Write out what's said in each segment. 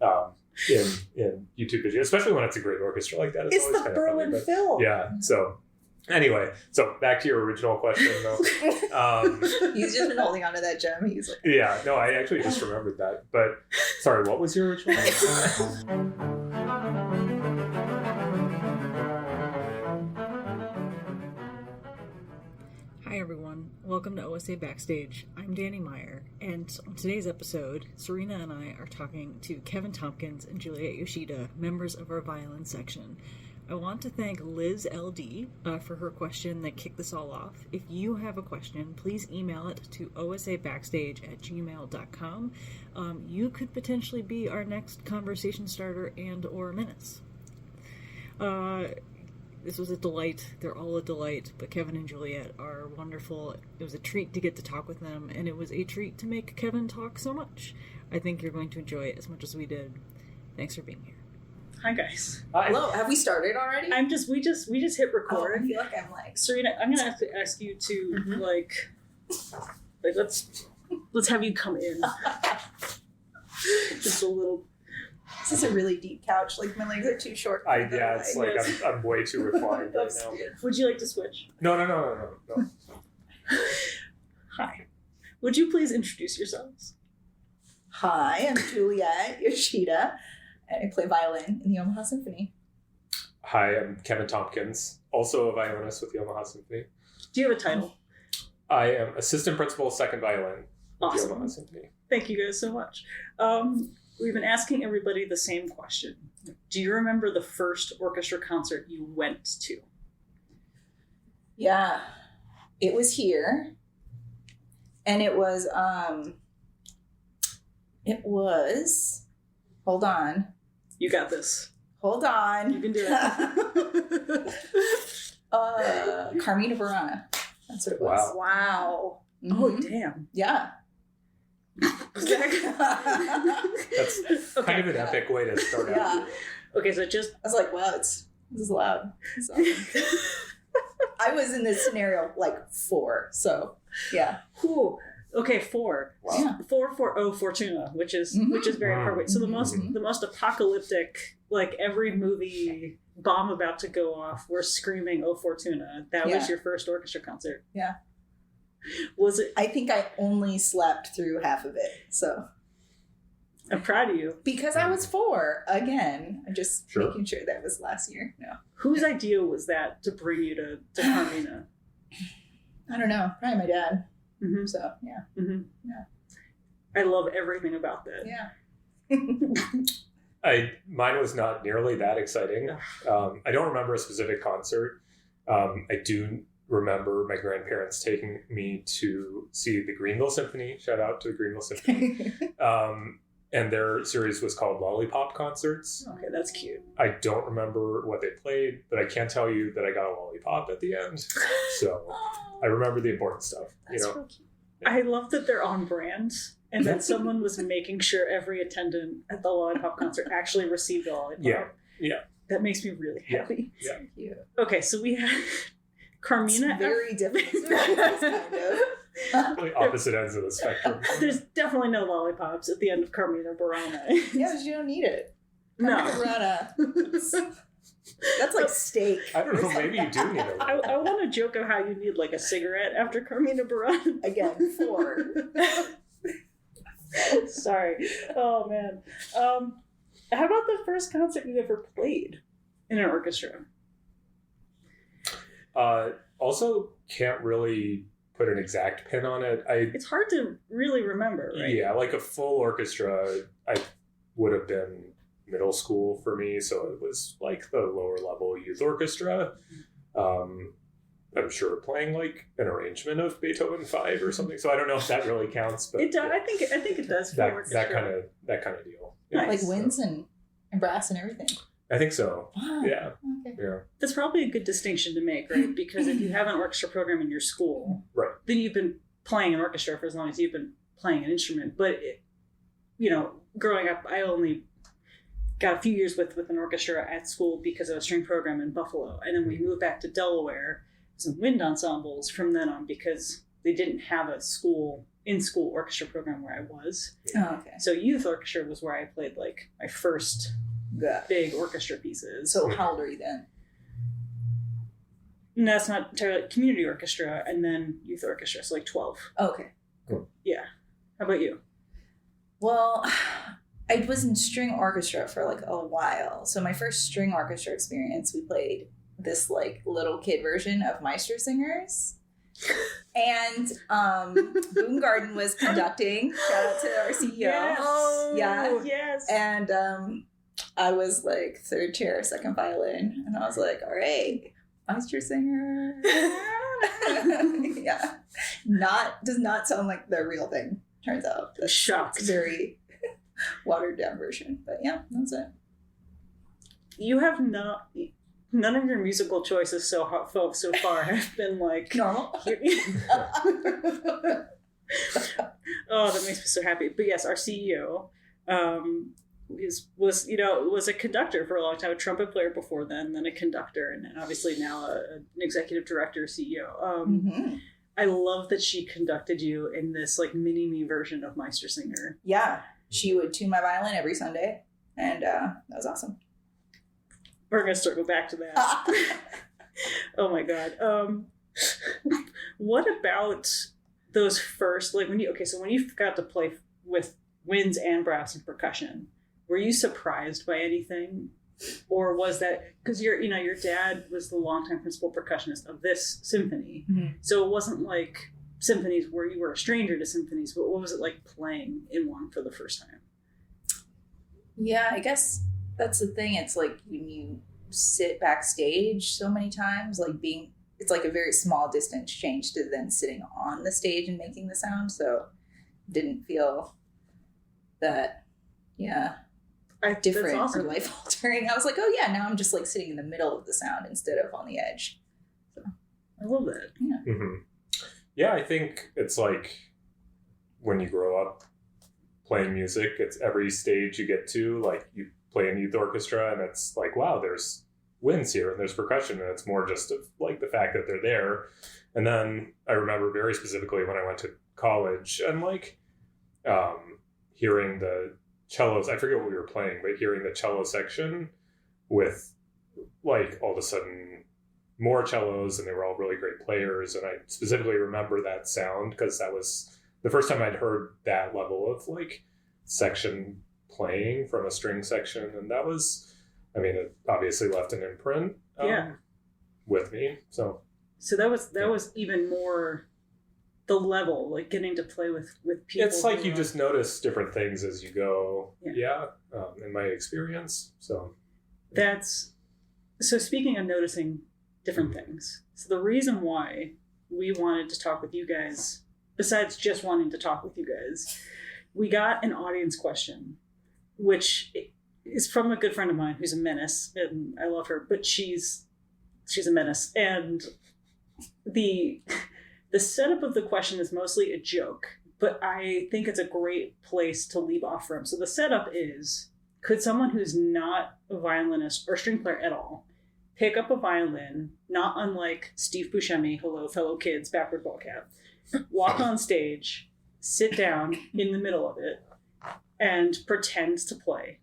in YouTube videos, especially when it's a great orchestra like that. It's the Berlin film. Yeah. So anyway, so back to your original question, though. He's just been holding on to that gem. He's like, yeah, no, I actually just remembered that. But sorry, what was your original question? Hi everyone, welcome to OSA Backstage. I'm Dani Meyer, and on today's episode, Serena and I are talking to Kevin Tompkins and Juliet Yoshida, members of our violin section. I want to thank Liz LD for her question that kicked this all off. If you have a question, please email it to osabackstage@gmail.com. You could potentially be our next conversation starter and or menace. This was a delight. They're all a delight, but Kevin and Juliet are wonderful. It was a treat to get to talk with them, and it was a treat to make Kevin talk so much. I think you're going to enjoy it as much as we did. Thanks for being here. hi guys. Hi. Hello. Have we started already? We just hit record. I feel like I'm like Serena, I'm gonna have to ask you to like let's have you come in. Just a little. This is a really deep couch. Like my legs are too short. It's like I'm way too reclined right now. Would you like to switch? No. Hi. Would you please introduce yourselves? Hi, I'm Juliet Yoshida, and I play violin in the Omaha Symphony. Hi, I'm Kevin Tompkins, also a violinist with the Omaha Symphony. Do you have a title? I am Assistant Principal Second Violin with the Omaha Symphony. Thank you guys so much. We've been asking everybody the same question. Do you remember the first orchestra concert you went to? Yeah, it was here, and it was. Hold on. You got this. Hold on. You can do it. Carmina Burana. That's what it was. Wow. Mm-hmm. Oh, damn. Yeah. That's kind of an epic way to start out. Yeah. Okay, so I was like, wow, this is loud. It's awesome. I was in this scenario like 4, so yeah. Cool. Okay, 4. Wow. Yeah. 4 for O Fortuna, which is very appropriate. So the most apocalyptic, like every movie bomb about to go off, we're screaming O Fortuna. That was your first orchestra concert. Yeah. Was it? I think I only slept through half of it, so. I'm proud of you. Because I was 4, again. I'm just Sure. making sure that was last year. No. Whose idea was that to bring you to Carmina? I don't know. Probably my dad. Mm-hmm. So, yeah. Mm-hmm. Yeah. I love everything about that. Yeah. Mine was not nearly that exciting. I don't remember a specific concert. I do remember my grandparents taking me to see the Greenville Symphony. Shout out to the Greenville Symphony. And their series was called Lollipop Concerts. Okay, that's cute. I don't remember what they played, but I can tell you that I got a lollipop at the end. So I remember the important stuff. That's real cute. I love that they're on brand and that someone was making sure every attendant at the Lollipop concert actually received a lollipop. Yeah. That makes me really happy. Yeah. So cute. Okay, so we had Carmina. It's very different experiences, kind of. Really opposite ends of the spectrum. There's definitely no lollipops at the end of Carmina Burana. Yeah, but you don't need it. No. Burana. That's like steak. I don't know, maybe you do need a I want to joke of how you need like a cigarette after Carmina Burana. Again, 4. Sorry. Oh, man. How about the first concert you ever played in an orchestra? Also, can't really put an exact pin on it. It's hard to really remember, right? Yeah, like a full orchestra, I would have been middle school for me, so it was like the lower level youth orchestra. I'm sure playing like an arrangement of Beethoven 5 or something. So I don't know if that really counts, but It does. I think it does. For that kind of deal. Yeah, Nice. Like winds and brass and everything. I think so. Wow. Yeah. Okay. Yeah. That's probably a good distinction to make, right? Because if you have an orchestra program in your school, Right. then you've been playing an orchestra for as long as you've been playing an instrument. But, growing up, I only got a few years with an orchestra at school because of a string program in Buffalo. And then we moved back to Delaware, some wind ensembles from then on because they didn't have a school in-school orchestra program where I was. Oh, okay. So youth orchestra was where I played like my first Yeah. big orchestra pieces. So how old are you then? And that's not entirely community orchestra and then youth orchestra, so like 12. Oh, okay. Yeah. How about you? Well, I was in string orchestra for like a while. So my first string orchestra experience, we played this like little kid version of Meister Singers. And Boone Garden was conducting. Shout out to our CEO. Yes. Yeah. Yes. And I was like third chair, second violin. And I was like, all right, Meister Singer. Yeah. Does not sound like the real thing, turns out. That's Shocked. very watered down version. But yeah, that's it. You have none of your musical choices so far have been like Normal. Oh, that makes me so happy. But yes, our CEO was a conductor for a long time, a trumpet player before then a conductor, and obviously now an executive director, CEO. Mm-hmm. I love that she conducted you in this like mini me version of Meister Singer. Yeah. She would tune my violin every Sunday, and that was awesome. We're gonna circle back to that. Oh my god. What about those first when you got to play with winds and brass and percussion, were you surprised by anything? Or was that because your dad was the longtime principal percussionist of this symphony, Mm-hmm. so it wasn't like symphonies where you were a stranger to symphonies, but what was it like playing in one for the first time? Yeah, I guess that's the thing. It's like when you sit backstage so many times, it's like a very small distance change to then sitting on the stage and making the sound. So didn't feel that, different awesome. or life altering. I was like, oh yeah, now I'm just like sitting in the middle of the sound instead of on the edge. So I love that. yeah. Mm-hmm. Yeah, I think it's like when you grow up playing music, it's every stage you get to, like you play in youth orchestra and it's like, wow, there's winds here and there's percussion, and it's more just of like the fact that they're there. And then I remember very specifically when I went to college and like hearing the cellos, I forget what we were playing, but hearing the cello section with like all of a sudden more cellos, and they were all really great players. And I specifically remember that sound because that was the first time I'd heard that level of like section playing from a string section. And that was, I mean, it obviously left an imprint with me. So that was even more the level, like getting to play with people. It's like you just notice different things as you go. Yeah. In my experience. So speaking of noticing different things. So the reason why we wanted to talk with you guys, besides just wanting to talk with you guys, we got an audience question, which is from a good friend of mine who's a menace, and I love her, but she's a menace. And the setup of the question is mostly a joke, but I think it's a great place to leave off from. So the setup is, could someone who's not a violinist or string player at all pick up a violin, not unlike Steve Buscemi, hello fellow kids, backward ball cap, walk on stage, sit down in the middle of it, and pretend to play?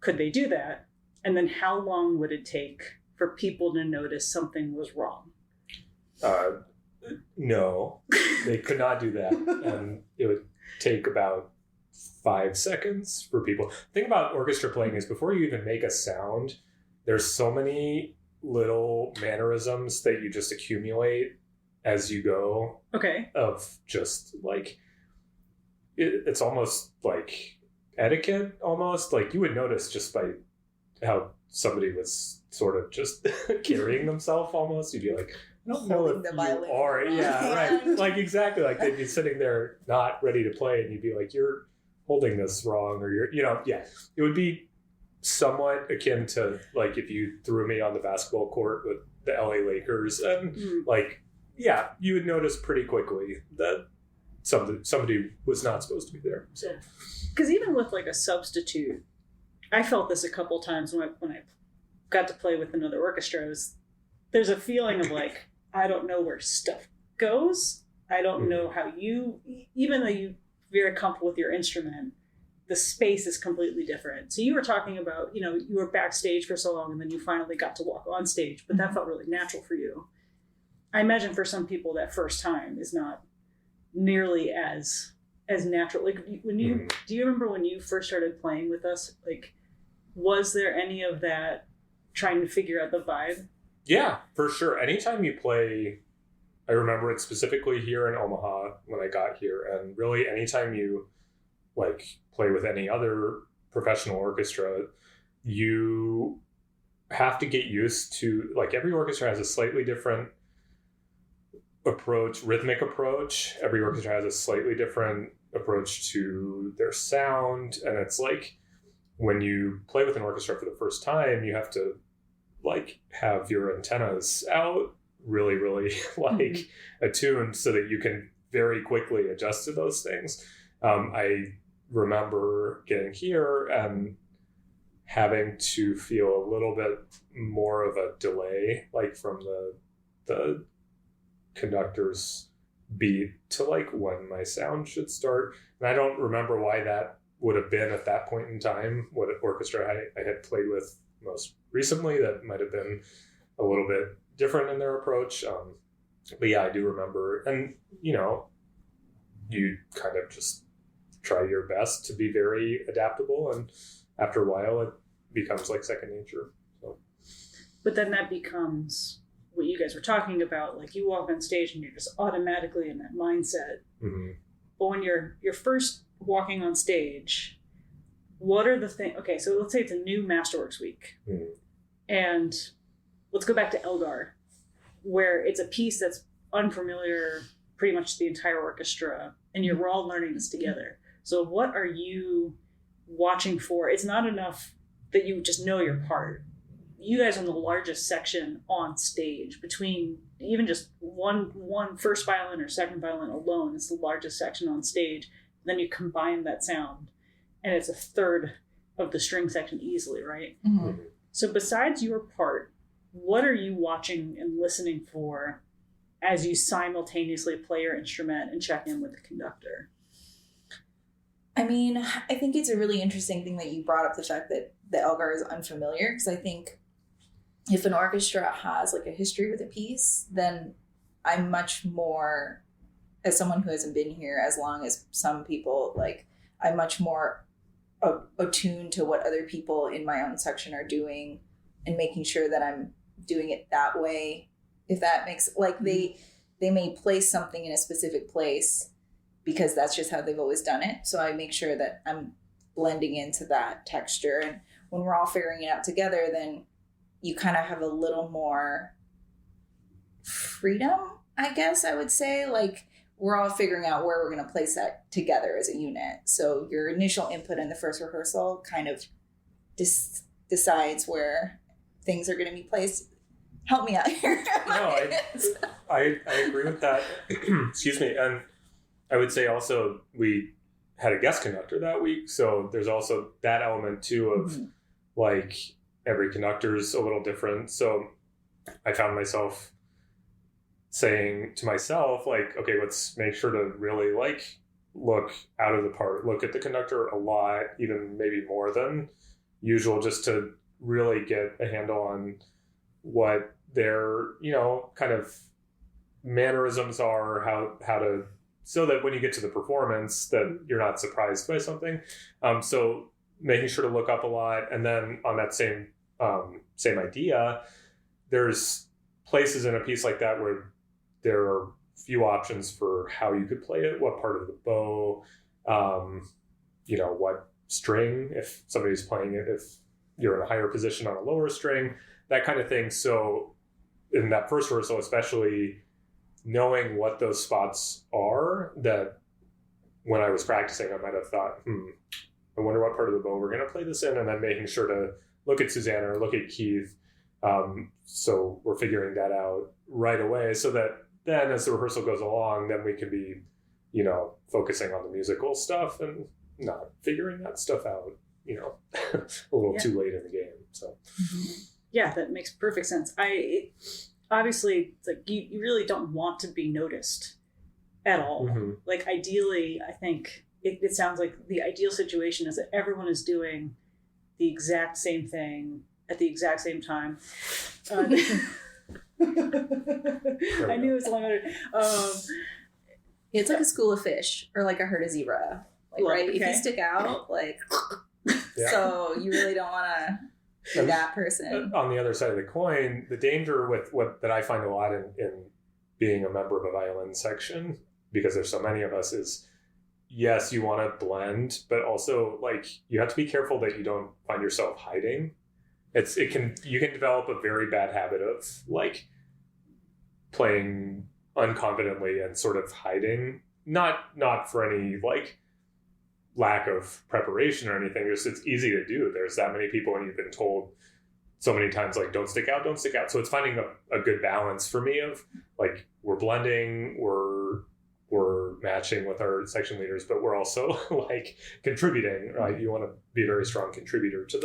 Could they do that? And then how long would it take for people to notice something was wrong? No, they could not do that. And it would take about 5 seconds for people. The thing about orchestra playing is before you even make a sound, there's so many little mannerisms that you just accumulate as you go. Okay. Of just like, it's almost like etiquette almost. Like you would notice just by how somebody was sort of just carrying themselves almost. You'd be like, I don't know if you are. Yeah, right. Like exactly. Like they'd be sitting there not ready to play and you'd be like, you're holding this wrong, or you're, it would be somewhat akin to like if you threw me on the basketball court with the LA Lakers and you would notice pretty quickly that somebody was not supposed to be there. So, because even with like a substitute, I felt this a couple times when I got to play with another orchestra. There's a feeling of like, I don't know where stuff goes, I don't know how you, even though you're very comfortable with your instrument, the space is completely different. So you were talking about, you were backstage for so long and then you finally got to walk on stage, but that felt really natural for you. I imagine for some people that first time is not nearly as natural. Like when you, do you remember when you first started playing with us? Like, was there any of that trying to figure out the vibe? Yeah, for sure. Anytime you play, I remember it specifically here in Omaha when I got here, and really anytime you like play with any other professional orchestra, you have to get used to, like, every orchestra has a slightly different approach, rhythmic approach. Every orchestra has a slightly different approach to their sound, and it's like when you play with an orchestra for the first time, you have to like have your antennas out really like attuned so that you can very quickly adjust to those things. I remember getting here and having to feel a little bit more of a delay, like from the conductor's beat to like when my sound should start. And I don't remember why that would have been at that point in time, what orchestra I had played with most recently. That might have been a little bit different in their approach. But yeah, I do remember. And, you kind of just try your best to be very adaptable. And after a while, it becomes like second nature. So. But then that becomes what you guys were talking about. Like, you walk on stage and you're just automatically in that mindset. Mm-hmm. But when you're first walking on stage, what are the things? Okay, so let's say it's a new Masterworks week. Mm-hmm. And let's go back to Elgar, where it's a piece that's unfamiliar pretty much to the entire orchestra, and we're all learning this together. So what are you watching for? It's not enough that you just know your part. You guys are in the largest section on stage. Between even just one first violin or second violin alone, it's the largest section on stage. Then you combine that sound, and it's a third of the string section easily, right? Mm-hmm. So besides your part, what are you watching and listening for as you simultaneously play your instrument and check in with the conductor? I mean, I think it's a really interesting thing that you brought up the fact that the Elgar is unfamiliar, because I think if an orchestra has like a history with a piece, then I'm much more, as someone who hasn't been here as long as some people, like I'm much more attuned to what other people in my own section are doing and making sure that I'm doing it that way. If that makes, like, they may place something in a specific place because that's just how they've always done it. So I make sure that I'm blending into that texture. And when we're all figuring it out together, then you kind of have a little more freedom, I guess I would say. Like, we're all figuring out where we're going to place that together as a unit. So your initial input in the first rehearsal kind of decides where things are going to be placed. Help me out here. No, I agree with that. Excuse me. And I would say also we had a guest conductor that week. So there's also that element too of like every conductor is a little different. So I found myself saying to myself, like, okay, let's make sure to really like look out of the part, look at the conductor a lot, even maybe more than usual, just to really get a handle on what their, kind of mannerisms are, how to, so that when you get to the performance that you're not surprised by something. So making sure to look up a lot. And then on that same idea, there's places in a piece like that where there are few options for how you could play it, what part of the bow, what string, if somebody's playing it, if you're in a higher position on a lower string, that kind of thing. So in that first rehearsal, especially knowing what those spots are, that when I was practicing, I might have thought, I wonder what part of the bow we're going to play this in, and then making sure to look at Susanna or look at Keith. So we're figuring that out right away, so that then as the rehearsal goes along, then we can be, focusing on the musical stuff and not figuring that stuff out, a little too late in the game. So. Yeah, that makes perfect sense. Obviously, it's like you really don't want to be noticed at all. Mm-hmm. Like ideally, I think it sounds like the ideal situation is that everyone is doing the exact same thing at the exact same time. I knew it was a long It's like a school of fish or like a herd of zebra. Like, Well, right? If okay. you stick out, like, Yeah. so you really don't want to be that person. On the other side of the coin, the danger with what that I find a lot in being a member of a violin section, because there's so many of us, is yes, you want to blend, but also like you have to be careful that you don't find yourself hiding. You can develop a very bad habit of like playing unconfidently and sort of hiding, not for any like lack of preparation or anything, just it's easy to do. There's that many people and you've been told so many times like don't stick out. So it's finding a good balance for me of like we're blending, we're matching with our section leaders, but we're also like contributing, right? You want to be a very strong contributor to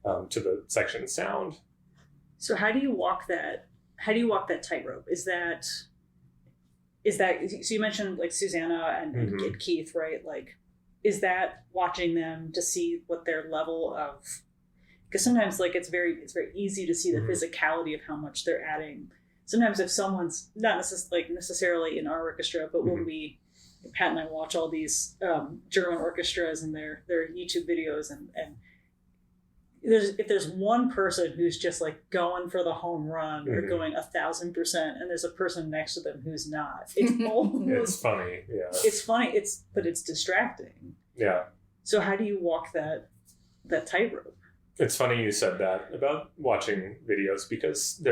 the section sound. So how do you walk that tightrope? Is that so you mentioned like Susanna and Keith, right? Like, is that watching them to see what their level of, because sometimes like it's very easy to see the physicality of how much they're adding. Sometimes if someone's not necessarily in our orchestra, but when Pat and I watch all these German orchestras and their YouTube videos, and if there's one person who's just like going for the home run or going 1,000%, and there's a person next to them who's not, it's almost It's funny, yeah. It's funny, but it's distracting. Yeah. So how do you walk that tightrope? It's funny you said that about watching videos, because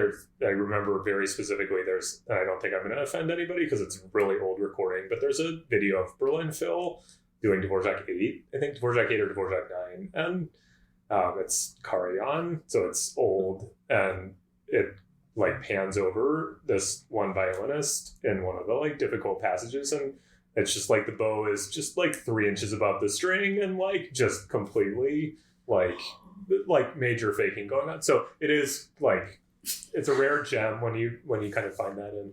I remember very specifically and I don't think I'm going to offend anybody because it's a really old recording, but there's a video of Berlin Phil doing Dvorak 8, I think Dvorak 8 or Dvorak 9, and it's Karajan, so it's old, and it like pans over this one violinist in one of the like difficult passages, and it's just like the bow is just like 3 inches above the string and like just completely like major faking going on. So it is like it's a rare gem when you kind of find that in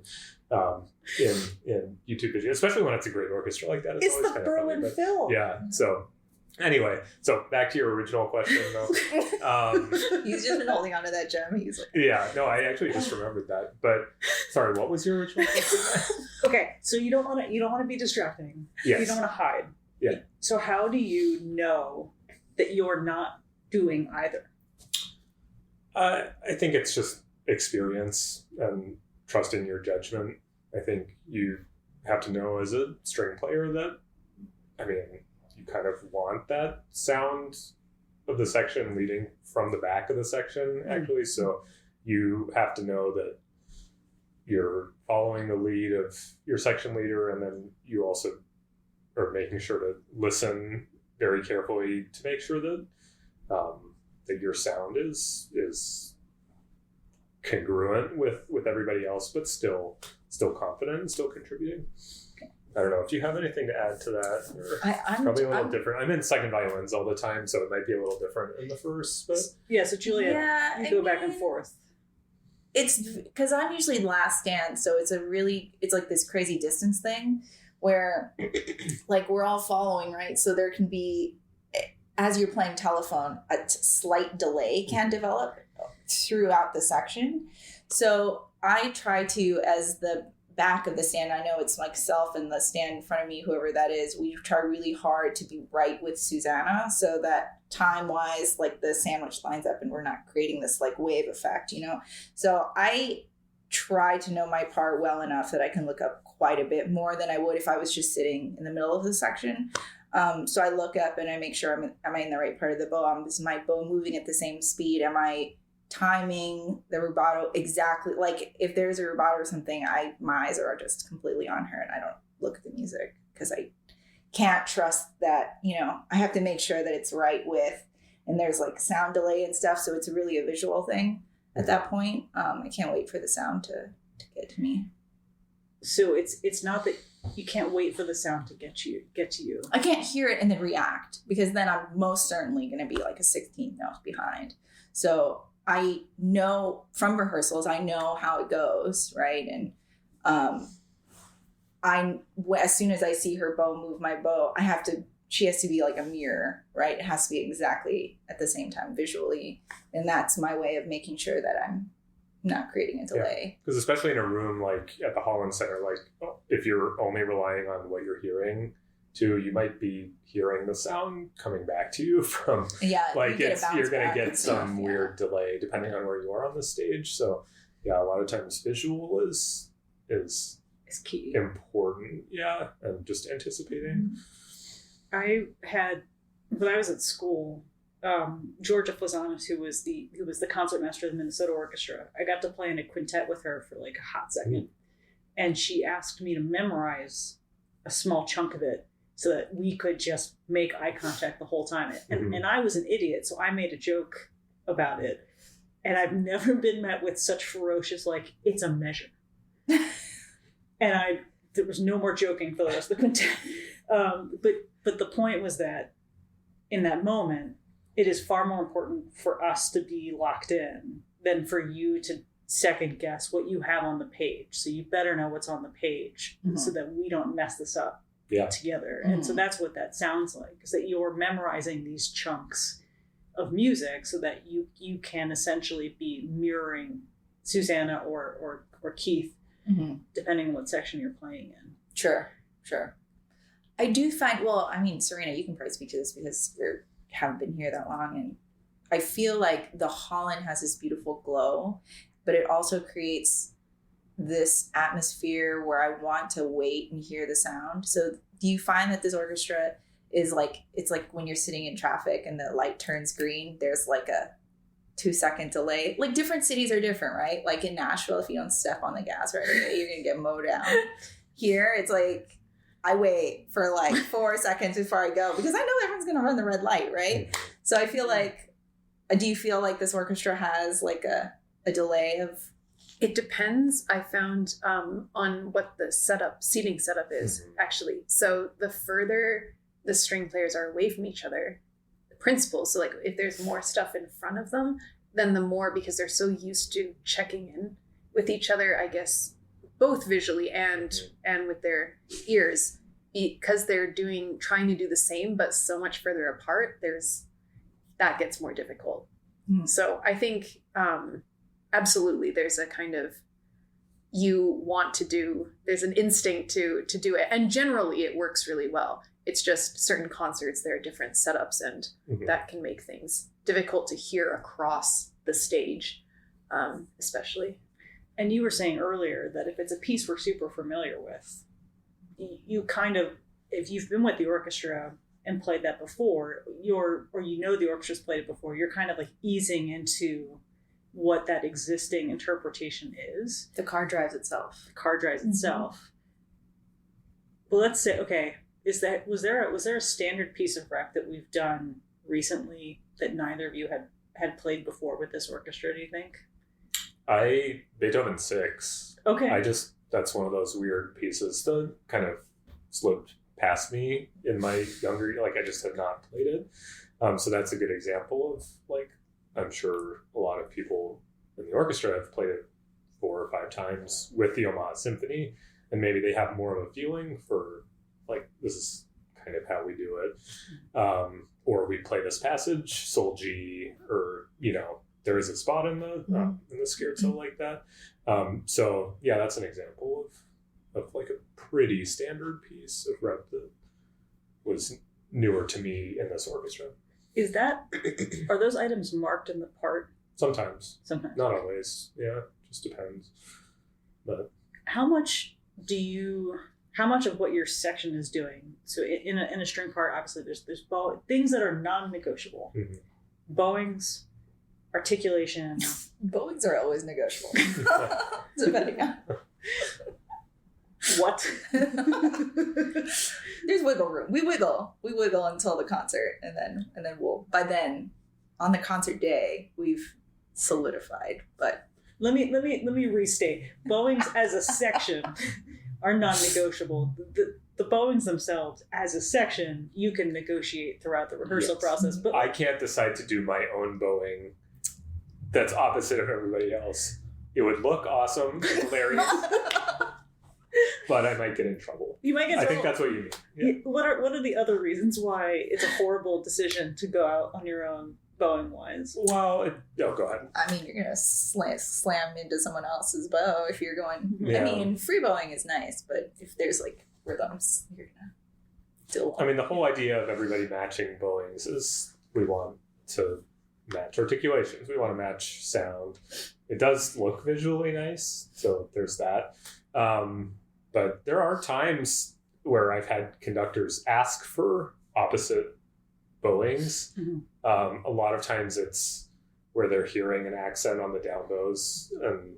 YouTube videos, especially when it's a great orchestra like that. It's always the kind Berlin of funny, Phil. yeah. So anyway, so back to your original question though. He's just been holding on to that gem. He's like, Yeah, no, I actually just remembered that. But sorry, what was your original question? Okay, so you don't want to be distracting. Yes. You don't want to hide. Yeah. So how do you know that you're not doing either? I think it's just experience and trusting your judgment. I think you have to know as a string player that, I mean, you kind of want that sound of the section leading from the back of the section, actually. So you have to know that you're following the lead of your section leader, and then you also are making sure to listen very carefully to make sure that that your sound is congruent with everybody else, but still confident and still contributing. I don't know if you have anything to add to that. Or probably a little different. I'm in second violins all the time, so it might be a little different in the first. But yeah, so Juliet, you go back and forth. It's because I'm usually last stand, so it's like this crazy distance thing where like we're all following, right? So there can be, as you're playing telephone, a slight delay can develop throughout the section. So I try to, as the back of the stand, I know it's myself and the stand in front of me, whoever that is, we try really hard to be right with Susanna so that time-wise, like the sandwich lines up and we're not creating this like wave effect, you know? So I try to know my part well enough that I can look up quite a bit more than I would if I was just sitting in the middle of the section. So I look up and I make sure am I in the right part of the bow? Is my bow moving at the same speed? Am I timing the rubato exactly? Like if there's a rubato or something, my eyes are just completely on her and I don't look at the music because I can't trust that, you know, I have to make sure that it's right with, and there's like sound delay and stuff. So it's really a visual thing at that point. I can't wait for the sound to get to me. So it's not that you can't wait for the sound to get to you. I can't hear it and then react, because then I'm most certainly going to be like a 16th note behind. So I know from rehearsals, I know how it goes, right? And as soon as I see her bow move my bow, she has to be like a mirror, right? It has to be exactly at the same time visually. And that's my way of making sure that I'm not creating a delay. Because especially in a room like at the Holland Center, like if you're only relying on what you're hearing too, you might be hearing the sound coming back to you from like you're going to get some weird delay depending on where you are on the stage. So yeah, a lot of times visual is key, important. Yeah, and just anticipating. I had, when I was at school, Georgia Flazanis, who was the concertmaster of the Minnesota Orchestra, I got to play in a quintet with her for like a hot second, and she asked me to memorize a small chunk of it so that we could just make eye contact the whole time. And I was an idiot, so I made a joke about it, and I've never been met with such ferocious like it's a measure, and there was no more joking for the rest of the quintet. But the point was that in that moment, it is far more important for us to be locked in than for you to second guess what you have on the page. So you better know what's on the page so that we don't mess this up together. And so that's what that sounds like, is that you're memorizing these chunks of music so that you can essentially be mirroring Susanna or Keith, depending on what section you're playing in. Sure. I do find, Serena, you can probably speak to this because you haven't been here that long. And I feel like the Holland has this beautiful glow, but it also creates this atmosphere where I want to wait and hear the sound. So do you find that this orchestra is like, it's like when you're sitting in traffic and the light turns green, there's like a 2-second delay? Like different cities are different, right? Like in Nashville, if you don't step on the gas right away, you're going to get mowed down. Here, it's like, I wait for like 4 seconds before I go because I know everyone's going to run the red light, right? So I feel like, do you feel like this orchestra has like a delay of? It depends. I found on what the seating setup is actually. So the further the string players are away from each other, the principals, so like if there's more stuff in front of them, then the more, because they're so used to checking in with each other, I guess, both visually and with their ears, because they're trying to do the same but so much further apart, that gets more difficult. So I think absolutely there's a kind of, there's an instinct to do it, and generally it works really well. It's just certain concerts, there are different setups, and that can make things difficult to hear across the stage, especially. And you were saying earlier that if it's a piece we're super familiar with, you kind of, if you've been with the orchestra and played that before, the orchestra's played it before, you're kind of like easing into what that existing interpretation is. The car drives itself. But let's say, okay, was there a standard piece of rec that we've done recently that neither of you had played before with this orchestra, do you think? Beethoven 6. Okay. That's one of those weird pieces that kind of slipped past me in my younger, like I just have not played it. So that's a good example of like, I'm sure a lot of people in the orchestra have played it 4 or 5 times with the Omaha Symphony, and maybe they have more of a feeling for like, this is kind of how we do it. Or we play this passage, Sol G, or, there is a spot in the scherzo like that. So yeah, that's an example of like a pretty standard piece of rep that was newer to me in this orchestra. Are those items marked in the part? Sometimes. Not always. Yeah, just depends. But how much of what your section is doing? So in a string part, obviously there's things that are non-negotiable. Bowings, articulation. Bowings are always negotiable. Depending on what. There's wiggle room. We wiggle until the concert, and then by then on the concert day we've solidified. But let me restate. Bowings as a section are non-negotiable. The bowings themselves as a section you can negotiate throughout the rehearsal process. But I can't decide to do my own bowing that's opposite of everybody else. It would look awesome and hilarious. but I might get in trouble. You might get. I think that's what you mean. Yeah. What are the other reasons why it's a horrible decision to go out on your own, bowing wise? Well, go ahead. I mean, you're gonna slam into someone else's bow if you're going. Yeah. I mean, free bowing is nice, but if there's like rhythms, you're gonna still. I mean, the whole idea of everybody matching bowings is we want to match articulations. We want to match sound. It does look visually nice, so there's that. But there are times where I've had conductors ask for opposite bowings. Mm-hmm. A lot of times it's where they're hearing an accent on the down bows and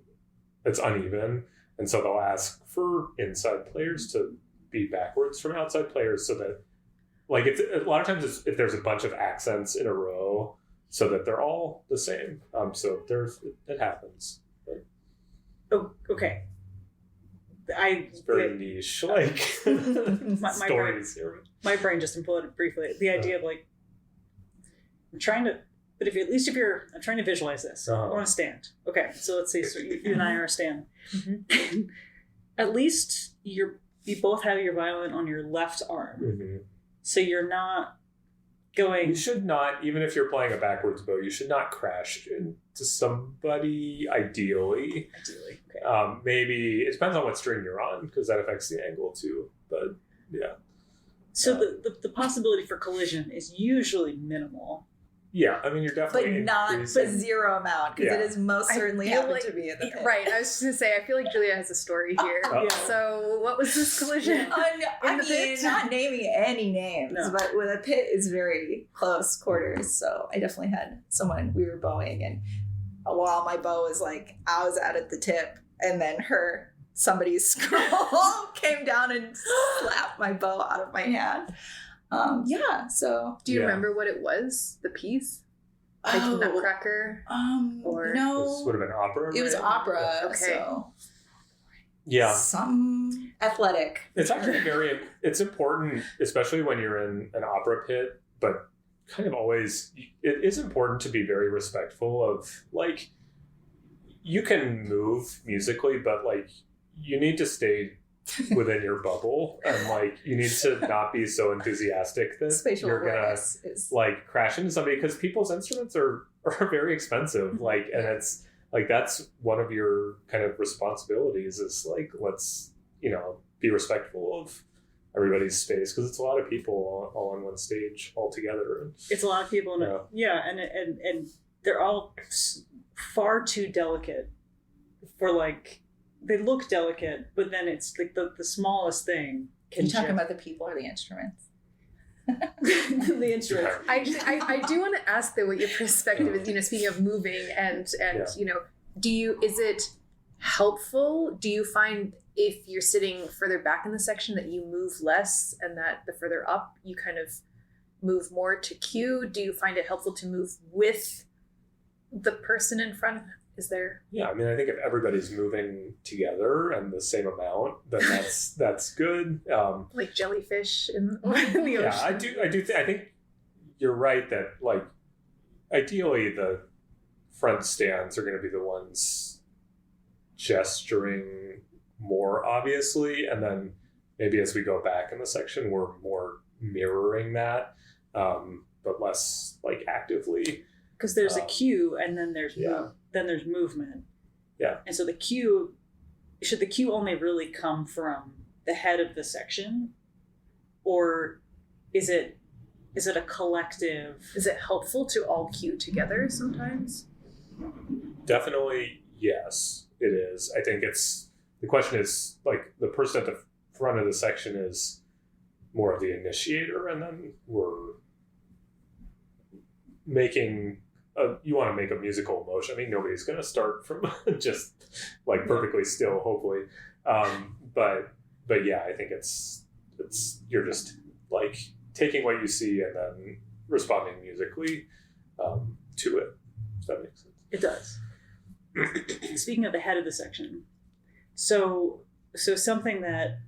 it's uneven. And so they'll ask for inside players to be backwards from outside players so that, like, it's a lot of times it's if there's a bunch of accents in a row so that they're all the same. So it happens. But Oh, okay. it's very niche, like My stories here. My brain just imploded briefly. The idea of like, I'm trying to visualize this. I want to stand. Okay, so let's see. So you and I are a stand. Mm-hmm. At least you both have your violin on your left arm, Mm-hmm. so you're not going. You should not, even if you're playing a backwards bow, you should not crash into somebody, ideally. Okay. Maybe, it depends on what string you're on, because that affects the angle too. But, yeah. So the possibility for collision is usually minimal. Yeah, I mean, you're but definitely not increasing. the zero amount, because it Yeah. is most I certainly feel happened like- to be in the pit. Right, I was just gonna say, I feel like Julia has a story here. Uh-oh. So, what was this collision? I In the mean, pit? not naming any names, No. but with a pit is very close quarters. So I definitely had someone, we were bowing, and while my bow was like, I was out at the tip, and then somebody's scroll came down and slapped my bow out of my hand. So. Do you Yeah. remember what it was? The piece? Like Nutcracker? Or- no. This would have been opera. It was right? opera, Okay. so Yeah. some athletic. It's actually it's important, especially when you're in an opera pit, but kind of always, it is important to be very respectful of, like, you can move musically, but, like, you need to stay within your bubble, and, like, you need to not be so enthusiastic that Spatial you're gonna, awareness is like, crash into somebody, because people's instruments are very expensive, like, and it's, like, that's one of your kind of responsibilities is, like, let's, be respectful of everybody's space, because it's a lot of people all on one stage all together. It's a lot of people, and they're all far too delicate for, like, they look delicate, but then it's like the smallest thing can you talking shift. about the people or the instruments? The instrument. I do want to ask though what your perspective is, speaking of moving and is it helpful? Do you find if you're sitting further back in the section that you move less and that the further up you kind of move more to cue? Do you find it helpful to move with the person in front? Is there? Yeah, I mean, I think if everybody's moving together and the same amount, then that's good. Like jellyfish in the ocean? Yeah, I think you're right that, like, ideally the front stands are going to be the ones gesturing more obviously, and then maybe as we go back in the section we're more mirroring that, but less, like, actively. Because there's a cue, and then there's movement. Yeah. And so should the cue only really come from the head of the section, or is it a collective? Is it helpful to all cue together sometimes? Definitely, yes, it is. I think the question is, like, the person at the front of the section is more of the initiator, and then we're making you want to make a musical motion. I mean, nobody's going to start from just, like, perfectly still, hopefully. But yeah, I think it's you're just, like, taking what you see and then responding musically to it. Does that make sense? It does. Speaking of the head of the section, so something that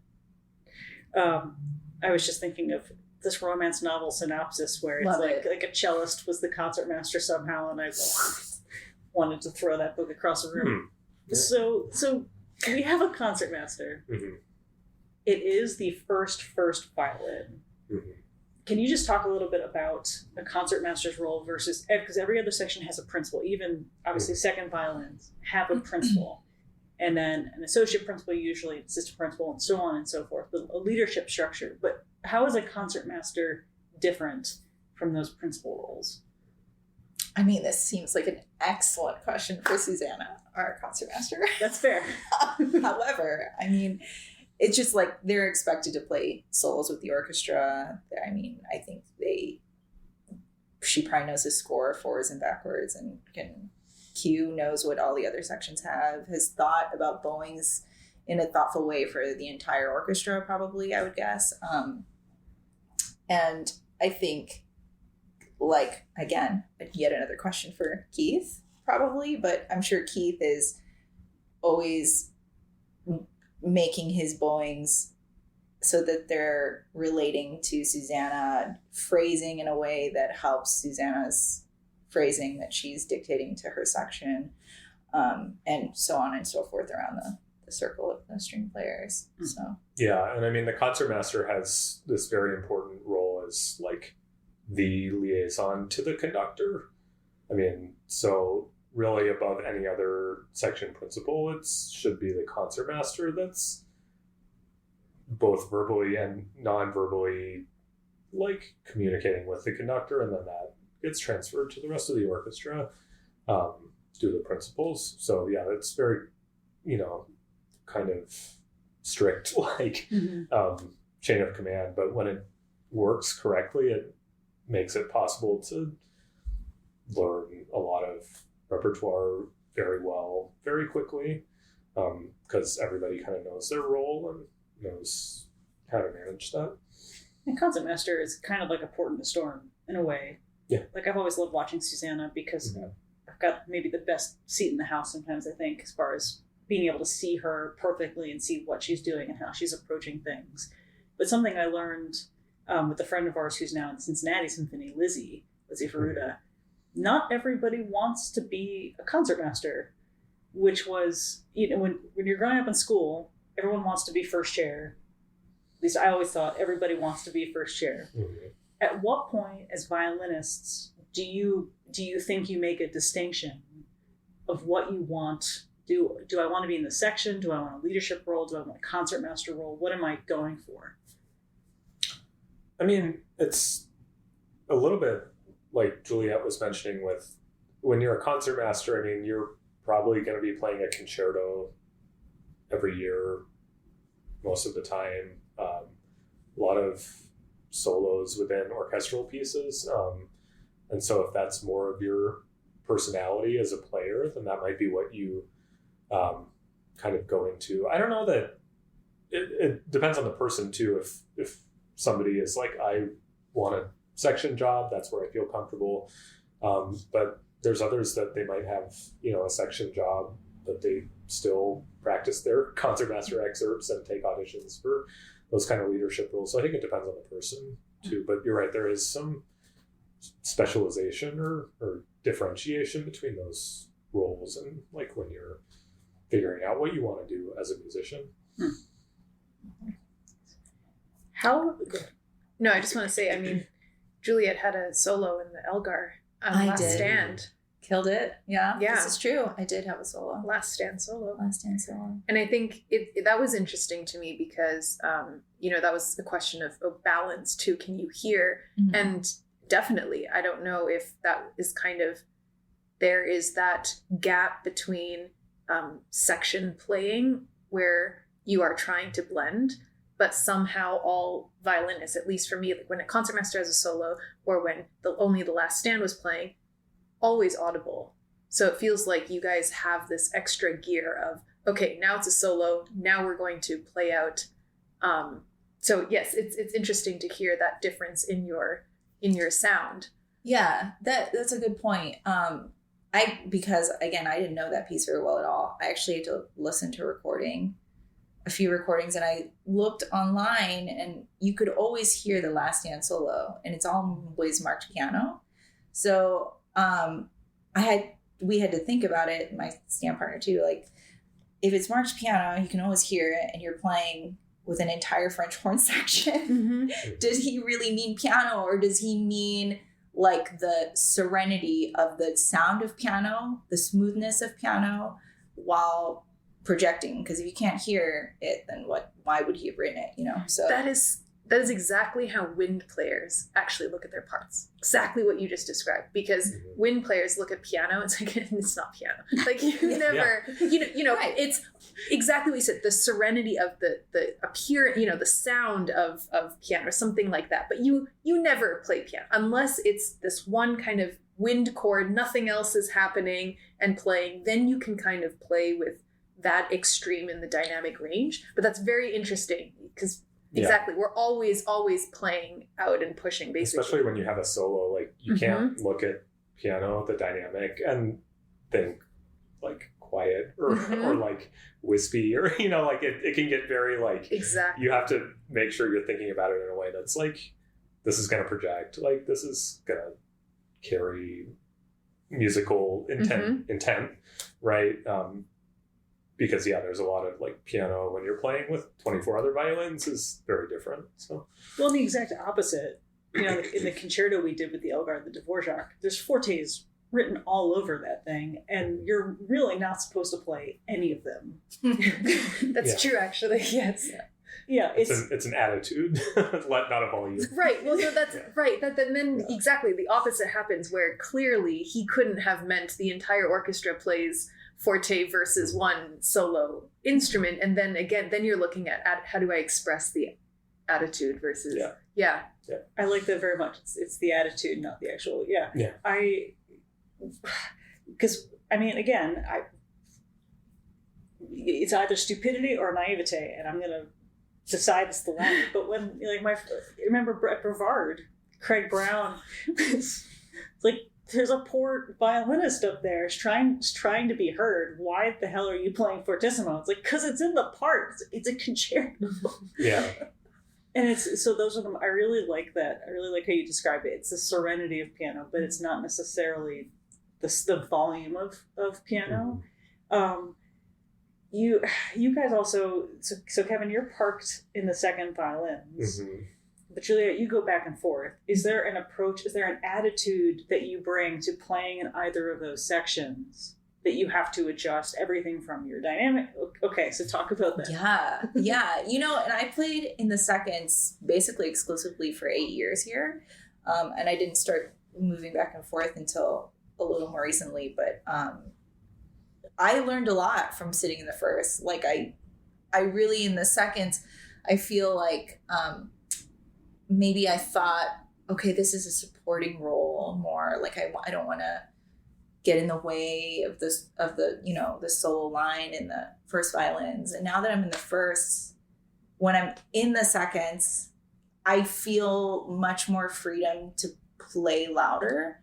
I was just thinking of, this romance novel synopsis where it's like a cellist was the concertmaster somehow, and I wanted to throw that book across the room. Yeah. So we have a concertmaster. Mm-hmm. it is the first violin. Mm-hmm. Can you just talk a little bit about a concertmaster's role versus, because every other section has a principal, even obviously second violins have a principal, and then an associate principal, usually an assistant principal, and so on and so forth, a leadership structure. But how is a concertmaster different from those principal roles? I mean, this seems like an excellent question for Susanna, our concertmaster. That's fair. However, I mean, it's just like they're expected to play solos with the orchestra. I mean, I think she probably knows his score forwards and backwards, and Q knows what all the other sections have, has thought about bowings in a thoughtful way for the entire orchestra, probably, I would guess. And I think, like, again, yet another question for Keith, probably, but I'm sure Keith is always making his bowings so that they're relating to Susanna, phrasing in a way that helps Susanna's phrasing that she's dictating to her section, and so on and so forth around the circle of the string players. So yeah, and I mean the concertmaster has this very important role as like the liaison to the conductor. I mean, so really above any other section principal, it should be the concertmaster that's both verbally and non-verbally like communicating with the conductor, and then that gets transferred to the rest of the orchestra through the principals. So yeah, it's very, kind of strict like chain of command, but when it works correctly, it makes it possible to learn a lot of repertoire very well, very quickly, because everybody kind of knows their role and knows how to manage that. And concertmaster is kind of like a port in the storm in a way. Yeah. Like I've always loved watching Susanna because I've got maybe the best seat in the house sometimes, I think, as far as being able to see her perfectly and see what she's doing and how she's approaching things. But something I learned with a friend of ours who's now in the Cincinnati Symphony, Lizzie Ferruta, not everybody wants to be a concertmaster, which was, when you're growing up in school, everyone wants to be first chair. At least I always thought everybody wants to be first chair. Mm-hmm. At what point, as violinists, do you think you make a distinction of what you want? Do I want to be in the section? Do I want a leadership role? Do I want a concertmaster role? What am I going for? I mean, it's a little bit like Juliet was mentioning with when you're a concertmaster, I mean, you're probably going to be playing a concerto every year, most of the time. A lot of solos within orchestral pieces. And so if that's more of your personality as a player, then that might be what you kind of go into. I don't know that it depends on the person too. If somebody is like, I want a section job, that's where I feel comfortable. But there's others that they might have, a section job, but they still practice their concertmaster excerpts and take auditions for those kind of leadership roles. So I think it depends on the person too. But you're right, there is some specialization or differentiation between those roles, and like when you're figuring out what you want to do as a musician. No, I just want to say, I mean, Juliet had a solo in the Elgar Last Stand. Killed it. Yeah. This is true. I did have a solo. Last Stand solo. And I think that was interesting to me because, that was the question of balance too. Can you hear? Mm-hmm. And definitely, I don't know if that is there is that gap between section playing where you are trying to blend, but somehow all violinists, at least for me, like when a concertmaster has a solo or when only the Last Stand was playing, always audible. So it feels like you guys have this extra gear of, okay, now it's a solo, now we're going to play out. So yes, it's interesting to hear that difference in your sound. Yeah, that's a good point. Because again, I didn't know that piece very well at all. I actually had to listen to a few recordings, and I looked online, and you could always hear the Last Stand solo, and it's always marked piano. So we had to think about it, my stand partner too, like if it's marked piano, you can always hear it, and you're playing with an entire French horn section. Mhm. Does he really mean piano, or does he mean like the serenity of the sound of piano, the smoothness of piano, while projecting? Because if you can't hear it, then why would he have written it, so That is exactly how wind players actually look at their parts. Exactly what you just described. Because wind players look at piano, it's like, it's not piano. Like you never, Right. it's exactly what you said, the serenity of the appearance, the sound of piano or something like that. But you never play piano unless it's this one kind of wind chord, nothing else is happening and playing. Then you can kind of play with that extreme in the dynamic range. But that's very interesting because exactly. We're always playing out and pushing, basically. Especially when you have a solo, like you can't look at piano, the dynamic, and think like quiet or like wispy or, like it can get very like, exactly. You have to make sure you're thinking about it in a way that's like, this is going to project, like this is going to carry musical intent, right? Because there's a lot of like piano when you're playing with 24 other violins is very different. So, well, the exact opposite. In the concerto we did with the Elgar, the Dvorak, there's fortes written all over that thing, and you're really not supposed to play any of them. That's true, actually. Yes. Yeah, it's an attitude, not a volume. Right. Well, no, that's right. Then exactly the opposite happens, where clearly he couldn't have meant the entire orchestra plays forte versus one solo instrument, and then you're looking at how do I express the attitude versus I like that very much. It's the attitude, not the actual because again, it's either stupidity or naivete, and I'm gonna decide it's the latter. But when remember Brett Brevard, Craig Brown, it's like, there's a poor violinist up there trying to be heard. Why the hell are you playing fortissimo? It's like, because it's in the part. It's a concerto. Yeah. And it's so those are them. I really like that. I really like how you describe it. It's the serenity of piano, but it's not necessarily the volume of piano. You guys also, so Kevin, you're parked in the second violins. But Juliet, you go back and forth. Is there an approach, is there an attitude that you bring to playing in either of those sections that you have to adjust everything from your dynamic? Okay, so talk about that. Yeah. And I played in the seconds basically exclusively for 8 years here. And I didn't start moving back and forth until a little more recently. But I learned a lot from sitting in the first. Like I really, in the seconds, I feel like maybe I thought, okay, this is a supporting role more. Like I don't want to get in the way of the solo line in the first violins. And now that I'm in the first, when I'm in the seconds, I feel much more freedom to play louder.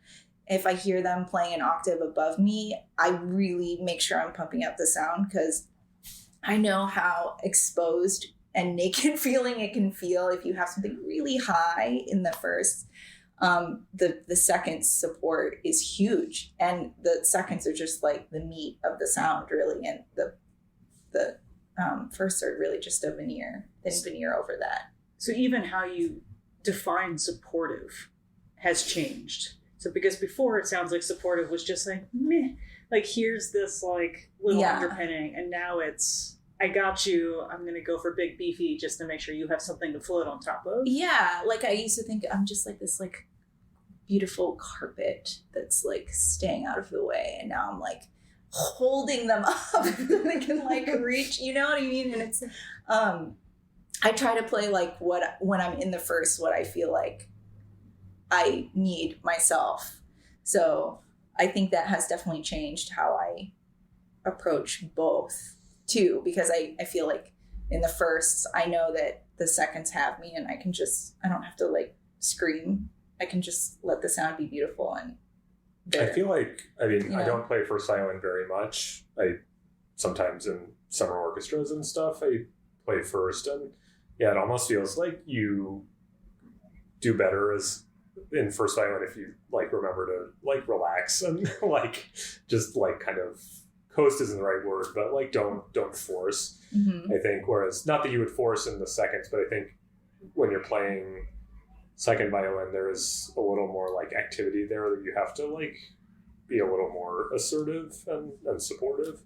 If I hear them playing an octave above me, I really make sure I'm pumping up the sound, because I know how exposed and naked feeling it can feel if you have something really high in the first. The seconds support is huge, and the seconds are just like the meat of the sound, really, and the firsts are really just a thin veneer over that. So even how you define supportive has changed. So because before it sounds like supportive was just like meh, like here's this like little underpinning, and now it's, I got you, I'm going to go for big beefy just to make sure you have something to float on top of. Yeah. Like I used to think I'm just like this like beautiful carpet that's like staying out of the way. And now I'm like holding them up so they can like reach, you know what I mean? And it's, I try to play like when I'm in the first, what I feel like I need myself. So I think that has definitely changed how I approach both too, because I feel like in the first, I know that the seconds have me, and I don't have to like scream. I can just let the sound be beautiful. And I feel like, I don't play first violin very much. I sometimes in summer orchestras and stuff, I play first, and it almost feels like you do better as in first violin if you like remember to like relax and like just like kind of coast isn't the right word, but like don't force. Mm-hmm. I think, whereas not that you would force in the seconds, but I think when you're playing second violin, there is a little more like activity there that you have to like be a little more assertive and supportive,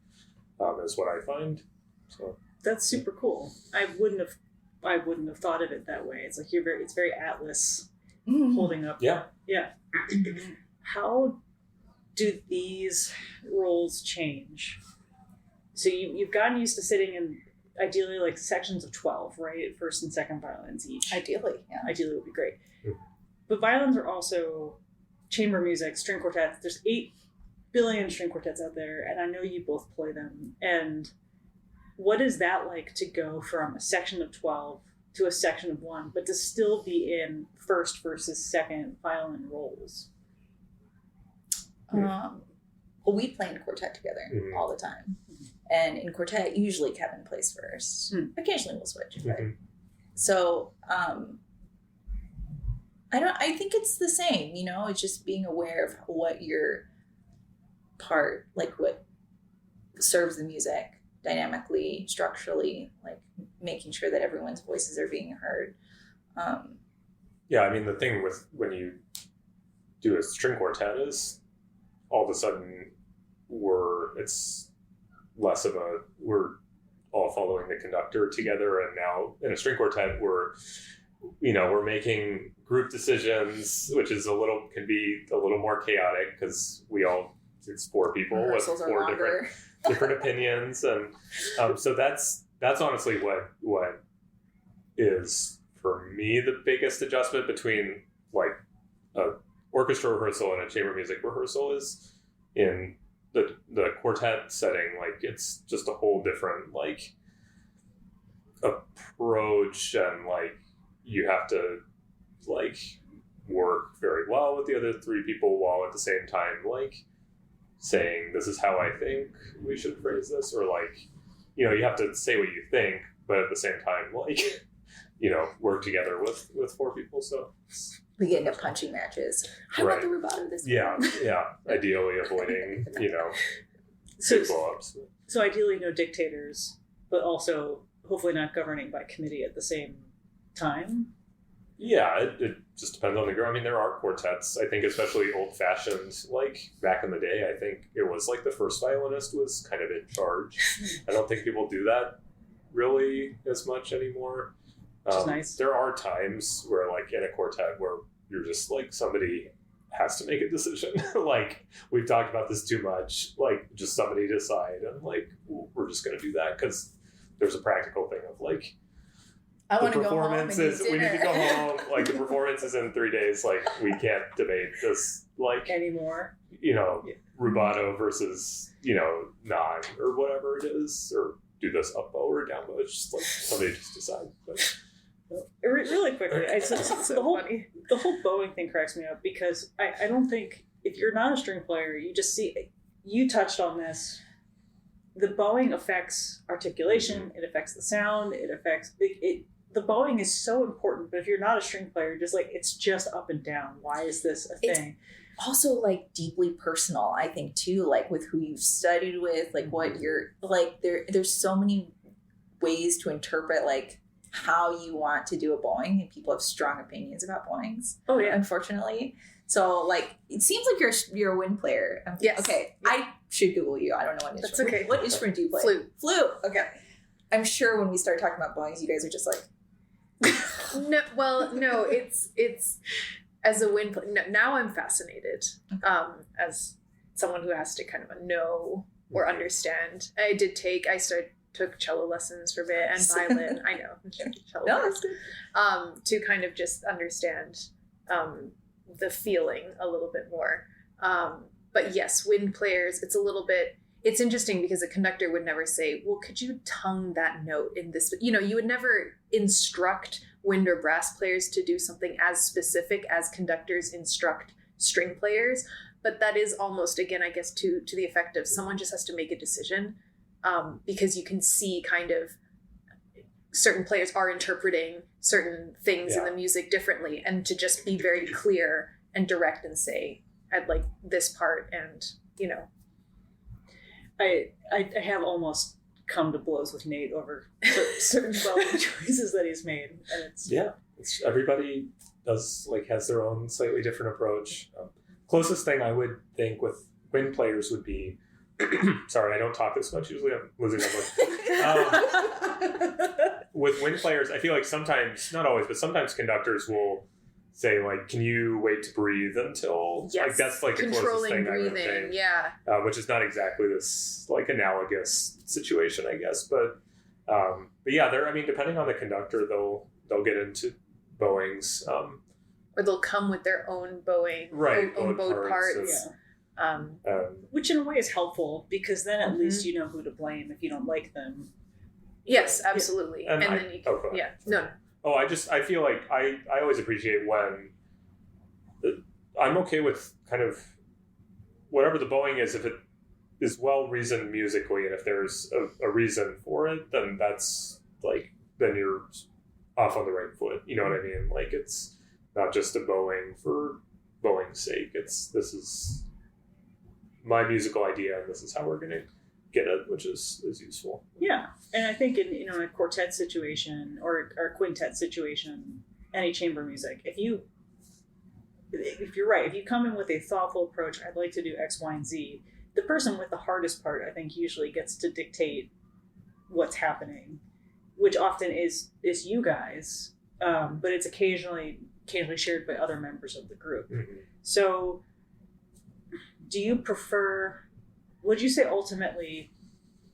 is what I find. So That's super cool. I wouldn't have thought of it that way. It's like it's very Atlas Mm-hmm. holding up. yeah. How do these roles change? So you've gotten used to sitting in ideally like sections of 12, right? First and second violins each. Ideally, yeah. Ideally would be great. Mhm. But violins are also chamber music, string quartets. There's 8 billion string quartets out there, and I know you both play them. And what is that like to go from a section of 12 to a section of 1, but to still be in first versus second violin roles? Well, we play in quartet together Mhm. all the time. And in quartet, usually Kevin plays first. Occasionally we'll switch. But Mhm. so I think it's the same, you know, it's just being aware of what your part, like what serves the music dynamically, structurally, like making sure that everyone's voices are being heard. Yeah, I mean, the thing with when you do a string quartet is all of a sudden it's less of we're all following the conductor together, and now in a string quartet we're making group decisions, which is can be a little more chaotic because it's 4 people with Rehearsals are 4 longer. different opinions, and so that's honestly what is for me the biggest adjustment between like a orchestra rehearsal and a chamber music rehearsal is in the quartet setting. Like it's just a whole different like approach, and like you have to like work very well with the other 3 people while at the same time like saying this is how I think we should phrase this, or like you have to say what you think, but at the same time like work together with 4 people. So We get into punching matches. I want the rubato this yeah one. ideally avoiding So, big blow-ups. so ideally no dictators, but also hopefully not governing by committee at the same time. Yeah, it just depends on the girl. I mean, there are quartets. I think especially old-fashioned, like back in the day, I think it was like the first violinist was kind of in charge. I don't think people do that really as much anymore. Which is nice. There are times where like in a quartet where you're just like somebody has to make a decision. Like we've talked about this too much, like just somebody decide, and like we're just going to do that because there's a practical thing of like, I the want to go home and eat performances, we need to dinner. go home. Like the performance is in 3 days. Like we can't debate this. Like Anymore. rubato versus non or whatever it is, or do this up bow or down bow. It's just like somebody just decide. But, Really quickly, so the whole funny. the whole bowing thing cracks me up because I don't think if you're not a string player, you just see you touched on this. The bowing affects articulation. It affects the sound. It affects it. The bowing is so important, but if you're not a string player, just like it's just up and down. Why is this a thing? Also like deeply personal, I think too, like with who you've studied with, like what you're like there's so many ways to interpret like how you want to do a bowing, and people have strong opinions about bowings. Oh yeah. Unfortunately. So like it seems like you're a wind player. Yes. Okay. I should Google you. I don't know what That's instrument. okay. What instrument do you play? Flute. Okay. I'm sure when we start talking about bowings, you guys are just like No, it's as a wind player. No, now I'm fascinated as someone who has to kind of know or understand. I took cello lessons for a bit and violin. I know. Cello no, lessons. that's good. To kind of just understand the feeling a little bit more. But yes, wind players, it's interesting because a conductor would never say, well, could you tongue that note in this? You would never instruct wind or brass players to do something as specific as conductors instruct string players. But that is almost, again, I guess, to the effect of someone just has to make a decision. Because you can see kind of certain players are interpreting certain things in the music differently, and to just be very clear and direct and say, I'd like this part, and I have almost come to blows with Nate over certain bowing choices that he's made, and it's everybody has their own slightly different approach. Closest thing I would think with wind players would be sorry, I don't talk this much usually. I'm losing my voice. With wind players, I feel like sometimes, not always, but sometimes conductors will say like, "Can you wait to breathe until?" Yes. Like that's like the closest Controlling thing breathing, I would think. yeah. Which is not exactly this like analogous situation, I guess. But yeah, depending on the conductor, they'll get into bowings. Or they'll come with their own bowing, right? own bowed parts. Yeah. Which in a way is helpful because then at least you know who to blame if you don't like them. Yes, absolutely. And then you can, no. Oh, I feel like I always appreciate when I'm okay with kind of whatever the bowing is, if it is well reasoned musically, and if there's a reason for it, then that's like, then you're off on the right foot. You know what I mean? Like it's not just a bowing for bowing's sake. This is my musical idea, and this is how we're going to get it, which is useful. Yeah, and I think in a quartet situation or a quintet situation, any chamber music, if you're right, if you come in with a thoughtful approach, I'd like to do X, Y, and Z. The person with the hardest part, I think, usually gets to dictate what's happening, which often is you guys, but it's occasionally shared by other members of the group. Mm-hmm. So, do you prefer? Would you say ultimately,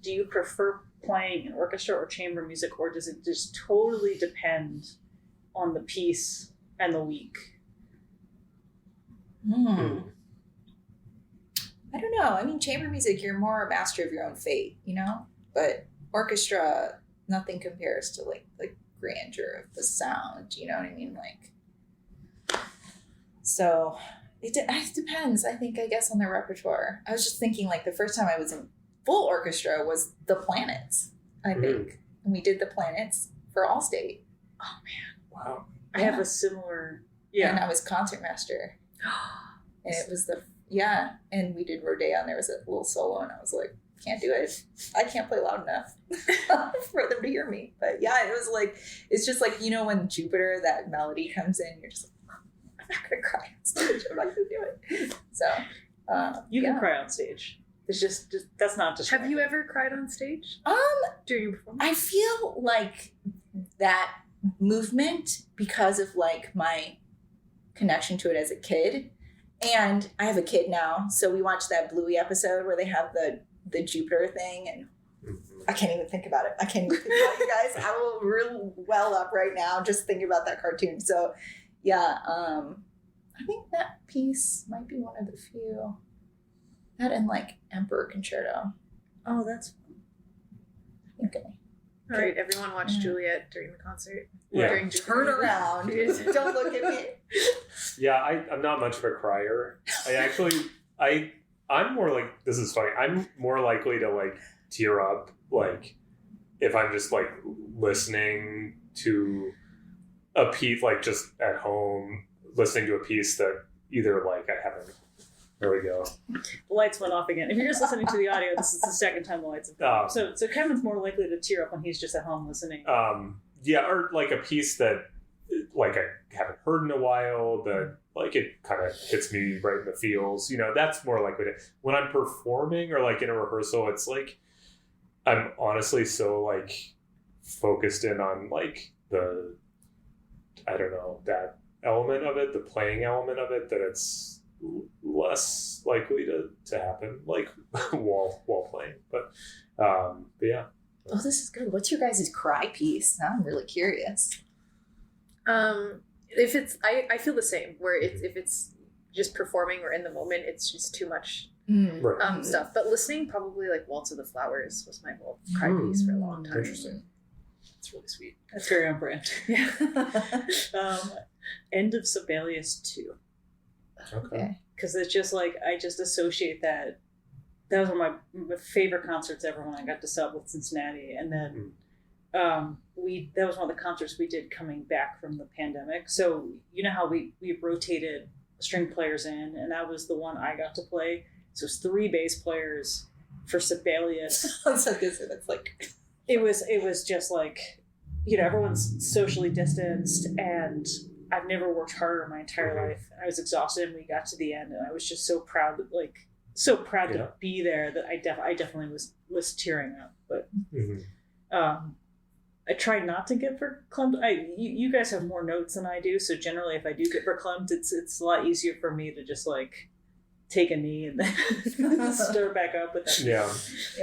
do you prefer playing in orchestra or chamber music, or does it just totally depend on the piece and the week? I don't know. I mean, chamber music, you're more a master of your own fate, But orchestra, nothing compares to like the grandeur of the sound. You know what I mean? So it depends. I guess on the repertoire. I was just thinking like the first time I was in full orchestra was the Planets. I think, and we did the Planets for Allstate. Oh man! Wow. I have a similar. Yeah. And I was concertmaster. And it was and we did Rodeo, and there was a little solo, and I was like, can't do it. I can't play loud enough for them to hear me. But yeah, it was like, it's just like, when Jupiter, that melody comes in, you're just like, I'm not going to cry on stage. I'm not going to do it. So, you can cry on stage. It's just that's not just. Have you ever cried on stage? During your performance? I feel like that movement, because of like my connection to it as a kid, and I have a kid now, so we watched that Bluey episode where they have the Jupiter thing, and I can't even think about it. I can't even think about it, you guys. I will real well up right now just thinking about that cartoon. So yeah, I think that piece might be one of the few. That and like Emperor Concerto. Oh, that's fun. Okay. All right, everyone watch Juliet during the concert. Yeah. During Turn around. Don't look at me. Yeah, I'm not much of a crier. I'm more like, this is funny, I'm more likely to like tear up like if I'm just like listening to a piece, like just at home listening to a piece that either like I haven't. There we go. The lights went off again. If you're just listening to the audio, this is the second time the lights have gone off. So Kevin's more likely to tear up when he's just at home listening. Yeah, or like a piece that like I haven't heard in a while, that like it kind of hits me right in the feels. That's more likely to. When I'm performing or like in a rehearsal, it's like I'm honestly so like focused in on like the, I don't know, that element of it, the playing element of it, that it's less likely to happen like while playing. But yeah. Oh, this is good. What's your guys' cry piece? Now I'm really curious. If it's, I feel the same. Where if it's just performing or in the moment, it's just too much stuff. But listening, probably like Waltz of the Flowers was my whole cry piece for a long time. Interesting. It's really sweet. That's very on brand. Yeah. End of Sibelius 2. Okay. Because it's just like, I just associate that. That was one of my favorite concerts ever when I got to sub with Cincinnati. And then that was one of the concerts we did coming back from the pandemic. So you know how we rotated string players in, and that was the one I got to play. So it's 3 bass players, for Sibelius. That's so good. So that's like It was just like, everyone's socially distanced, and I've never worked harder in my entire life. I was exhausted, and we got to the end, and I was just so proud, to be there that I definitely was tearing up. But I try not to get verklempt. You guys have more notes than I do, so generally, if I do get verklempt, it's a lot easier for me to just like take a knee and then stir back up with that. Yeah,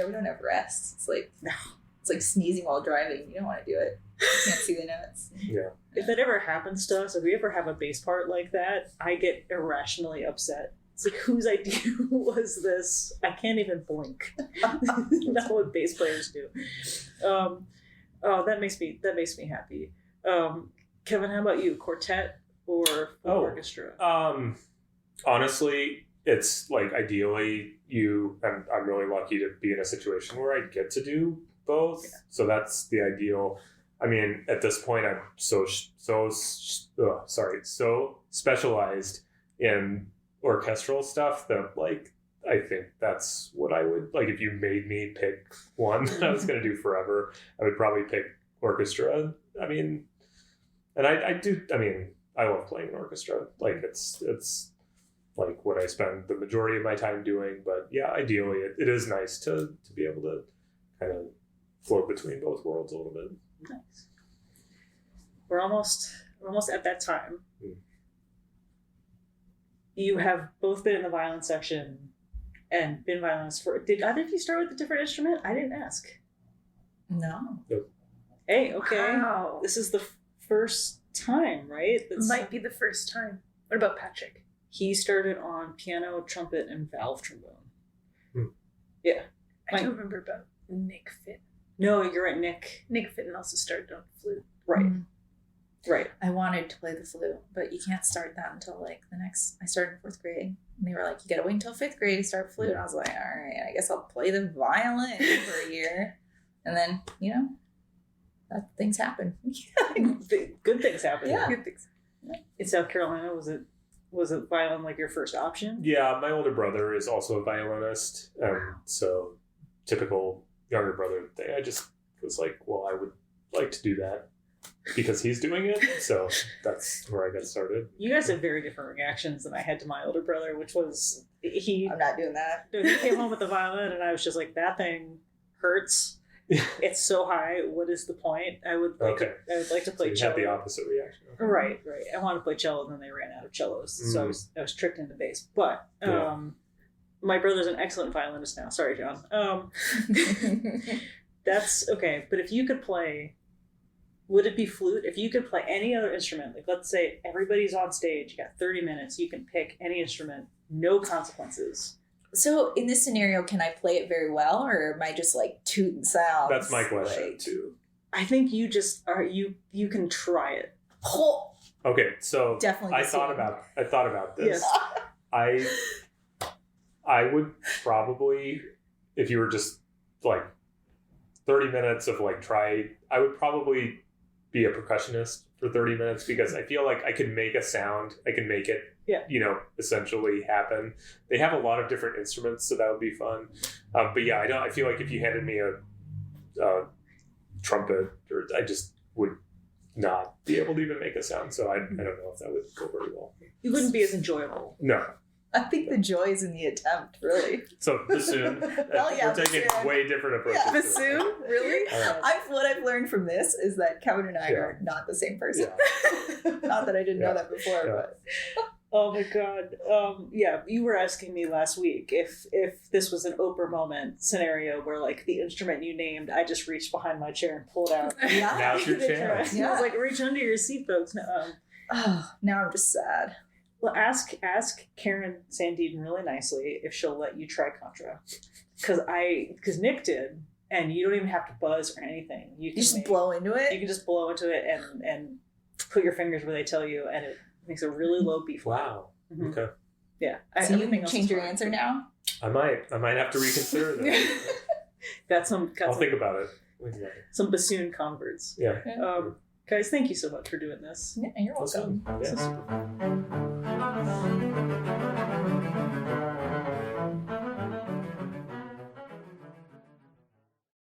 we don't have rest. It's like sneezing while driving. You don't want to do it. You can't see the notes. Yeah. If that ever happens to us, if we ever have a bass part like that, I get irrationally upset. It's like, whose idea was this? I can't even blink. Not what bass players do. That makes me happy. Kevin, how about you? Quartet or orchestra? Honestly, it's like ideally I'm really lucky to be in a situation where I get to do both. Yeah. So that's the ideal. I mean, at this point, I'm so specialized in orchestral stuff that like I think that's what I would like. If you made me pick one that I was going to do forever, I would probably pick orchestra. I mean, and I do. I mean, I love playing an orchestra. Like it's like what I spend the majority of my time doing. But yeah, ideally, it is nice to be able to kind of float between both worlds a little bit. Nice. We're almost at that time. You have both been in the violin section and been violinists for. Did either of you start with a different instrument? I didn't ask. No. Nope. Hey, okay. Wow. This is the first time, right? Might be the first time. What about Patrick? He started on piano, trumpet, and valve trombone. Yeah. I do remember about Nick Fitton. No, you're right, Nick. Nick Fitton also started on flute. Right. Mm-hmm. Right. I wanted to play the flute, but you can't start that until like I started in 4th grade. And they were like, you gotta wait until 5th grade to start flute. And I was like, all right, I guess I'll play the violin for a year. And then, things happen. Good things happen. Yeah. Good things. In South Carolina, was it violin like your first option? Yeah, my older brother is also a violinist. So typical younger brother thing. I just was like, well, I would like to do that because he's doing it. So that's where I got started. You guys have very different reactions than I had to my older brother, which was I'm not doing that. He came home with the violin and I was just like, that thing hurts. It's so high. What is the point? I would like to play cello. You had the opposite reaction. Right. I wanted to play cello and then they ran out of cellos. So I was tricked into bass. But my brother's an excellent violinist now. Sorry, John. That's okay. But if you could play, would it be flute? If you could play any other instrument, like let's say everybody's on stage, you got 30 minutes, you can pick any instrument, no consequences. So in this scenario, can I play it very well, or am I just like tooting sounds? That's my question too. I think you just are. You can try it. Oh, okay, so definitely. I thought about this. Yes. I would probably, if you were just like 30 minutes of like I would probably be a percussionist for 30 minutes because I feel like I could make a sound. I can make it, essentially happen. They have a lot of different instruments, so that would be fun. But yeah, I feel like if you handed me a trumpet, I just would not be able to even make a sound. So I don't know if that would go very well. It wouldn't be as enjoyable. No. I think the joy is in the attempt, really. So bassoon. We're taking way different approaches. Yeah. Bassoon, really? Right. What I've learned from this is that Kevin and I are not the same person. Yeah. Not that I didn't know that before, but. Oh my God. You were asking me last week if this was an Oprah moment scenario where like the instrument you named, I just reached behind my chair and pulled out. Yeah. Now's your chance. I was like, reach under your seat, folks. Now I'm just sad. Well, ask Karen Sandeden really nicely if she'll let you try contra, because Nick did, and you don't even have to buzz or anything. You can just blow into it. You can just blow into it and put your fingers where they tell you, and it makes a really low B flat. Wow. Mm-hmm. Okay. Yeah. So you can change your answer now. I might have to reconsider that. I'll think about it. Some bassoon converts. Yeah. Guys, thank you so much for doing this. Yeah, you're welcome. Yes.